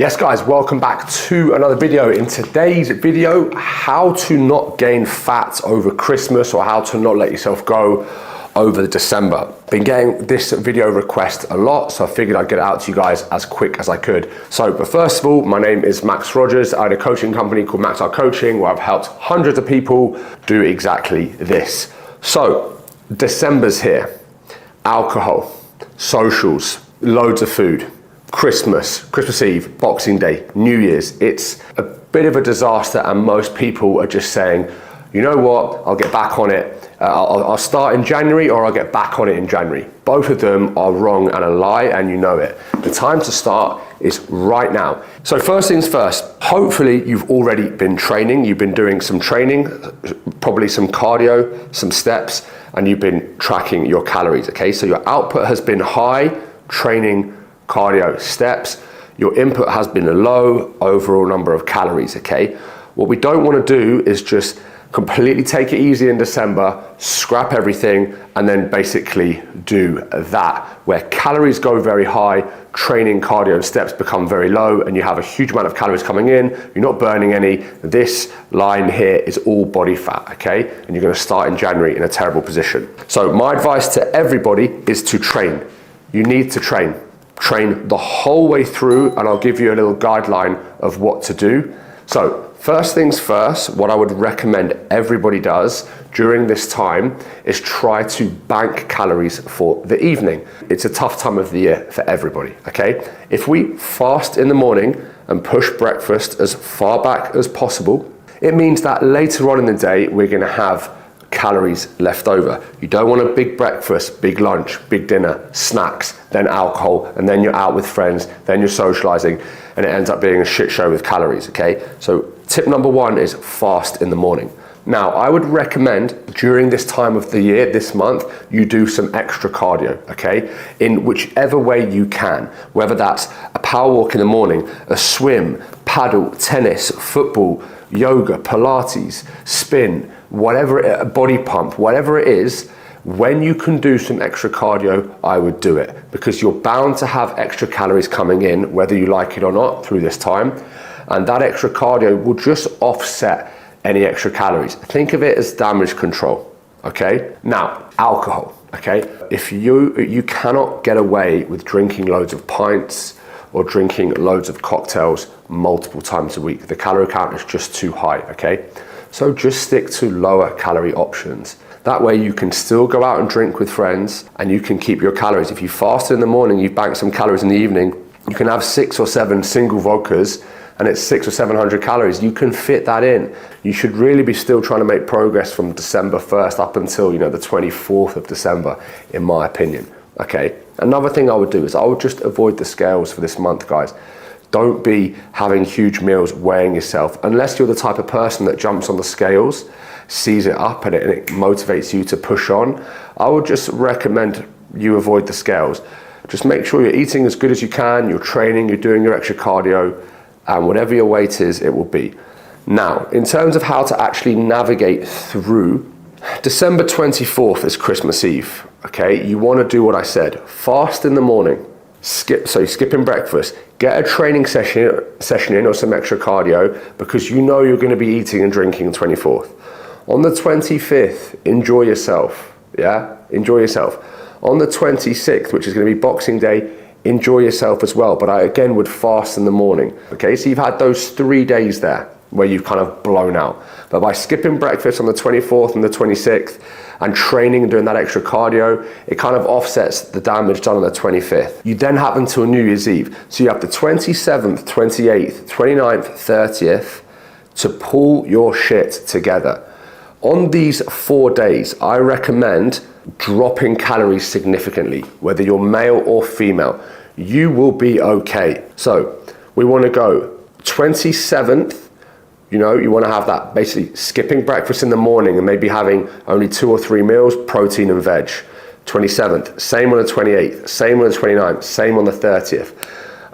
Yes guys, welcome back to another video. In today's video, how to not gain fat over Christmas or how to not let yourself go over December. Been getting this video request a lot, so I figured I'd get it out to you guys as quick as I could. But first of all, my name is Max Rogers. I own a coaching company called Max Art Coaching where I've helped hundreds of people do exactly this. So December's here. Alcohol, socials, loads of food. Christmas Eve, Boxing Day, New Year's. It's a bit of a disaster and most people are just saying, you know what, I'll get back on it. I'll start in January or I'll get back on it in January. Both of them are wrong and a lie and you know it. The time to start is right now. So first things first, hopefully you've already been training. You've been doing some training, probably some cardio, some steps, and you've been tracking your calories, okay? So your output has been high, training, cardio, steps. Your input has been low, overall number of calories, okay? What we don't want to do is just completely take it easy in December, scrap everything, and then basically do that, where calories go very high, training, cardio, and steps become very low, and you have a huge amount of calories coming in, you're not burning any. This line here is all body fat, okay? And you're gonna start in January in a terrible position. So my advice to everybody is to train. You need to train. Train the whole way through, and I'll give you a little guideline of what to do. So first things first, what I would recommend everybody does during this time is try to bank calories for the evening. It's a tough time of the year for everybody, okay? If we fast in the morning and push breakfast as far back as possible, it means that later on in the day, we're gonna have calories left over. You don't want a big breakfast, big lunch, big dinner, snacks, then alcohol, and then you're out with friends, then you're socializing, and it ends up being a shit show with calories, okay? So tip number one is fast in the morning. Now, I would recommend during this time of the year, this month, you do some extra cardio, okay? In whichever way you can, whether that's a power walk in the morning, a swim, paddle, tennis, football, yoga, Pilates, spin, whatever, a body pump, whatever it is, when you can do some extra cardio, I would do it because you're bound to have extra calories coming in, whether you like it or not, through this time. And that extra cardio will just offset any extra calories. Think of it as damage control, okay? Now, alcohol, okay? If you cannot get away with drinking loads of pints or drinking loads of cocktails multiple times a week, the calorie count is just too high, okay? So just stick to lower calorie options. That way you can still go out and drink with friends and you can keep your calories. If you fast in the morning, you bank some calories in the evening, you can have 6 or 7 single vodkas and it's 600 or 700 calories. You can fit that in. You should really be still trying to make progress from December 1st up until, the 24th of December, in my opinion, okay? Another thing I would do is I would just avoid the scales for this month, guys. Don't be having huge meals, weighing yourself, unless you're the type of person that jumps on the scales, sees it up and it motivates you to push on. I would just recommend you avoid the scales. Just make sure you're eating as good as you can, you're training, you're doing your extra cardio, and whatever your weight is, it will be. Now, in terms of how to actually navigate through, December 24th is Christmas Eve, okay? You wanna do what I said, fast in the morning, skipping breakfast, get a training session in or some extra cardio because you know you're gonna be eating and drinking on the 24th. On the 25th, enjoy yourself, yeah? Enjoy yourself. On the 26th, which is gonna be Boxing Day, enjoy yourself as well, but I again would fast in the morning, okay? So you've had those 3 days there where you've kind of blown out. But by skipping breakfast on the 24th and the 26th and training and doing that extra cardio, it kind of offsets the damage done on the 25th. You then have until New Year's Eve. So you have the 27th, 28th, 29th, 30th to pull your shit together. On these 4 days, I recommend dropping calories significantly, whether you're male or female. You will be okay. So we wanna go 27th, you wanna have that basically skipping breakfast in the morning and maybe having only 2 or 3 meals, protein and veg. 27th, same on the 28th, same on the 29th, same on the 30th.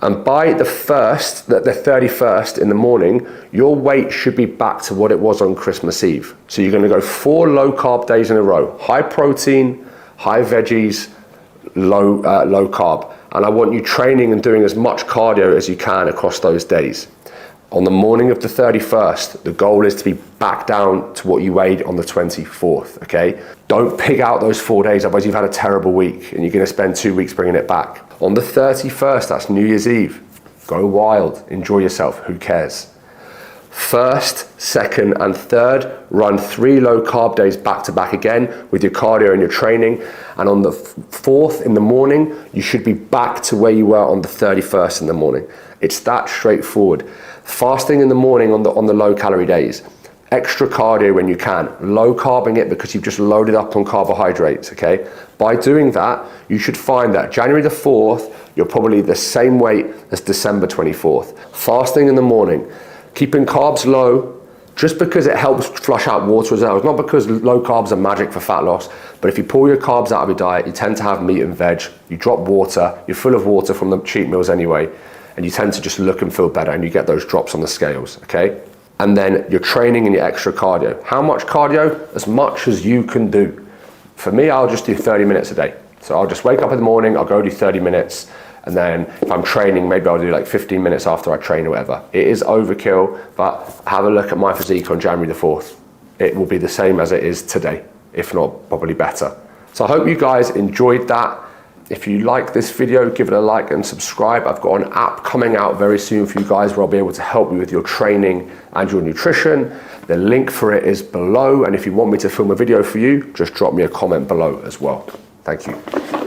And by the 31st in the morning, your weight should be back to what it was on Christmas Eve. So you're gonna go 4 low carb days in a row. High protein, high veggies, low carb. And I want you training and doing as much cardio as you can across those days. On the morning of the 31st, the goal is to be back down to what you weighed on the 24th, okay? Don't pig out those 4 days, otherwise you've had a terrible week and you're gonna spend 2 weeks bringing it back. On the 31st, that's New Year's Eve. Go wild, enjoy yourself, who cares? First, second, and third, run 3 low carb days back to back again with your cardio and your training. And on the 4th in the morning, you should be back to where you were on the 31st in the morning. It's that straightforward. Fasting in the morning on the low calorie days. Extra cardio when you can. Low carbing it because you've just loaded up on carbohydrates, okay? By doing that, you should find that January the 4th, you're probably the same weight as December 24th. Fasting in the morning. Keeping carbs low, just because it helps flush out water as well. It's not because low carbs are magic for fat loss, but if you pull your carbs out of your diet, you tend to have meat and veg, you drop water, you're full of water from the cheat meals anyway, and you tend to just look and feel better and you get those drops on the scales, okay? And then your training and your extra cardio. How much cardio? As much as you can do. For me, I'll just do 30 minutes a day. So I'll just wake up in the morning, I'll go do 30 minutes, and then if I'm training, maybe I'll do like 15 minutes after I train or whatever. It is overkill, but have a look at my physique on January the 4th. It will be the same as it is today, if not probably better. So I hope you guys enjoyed that. If you like this video, give it a like and subscribe. I've got an app coming out very soon for you guys where I'll be able to help you with your training and your nutrition. The link for it is below. And if you want me to film a video for you, just drop me a comment below as well. Thank you.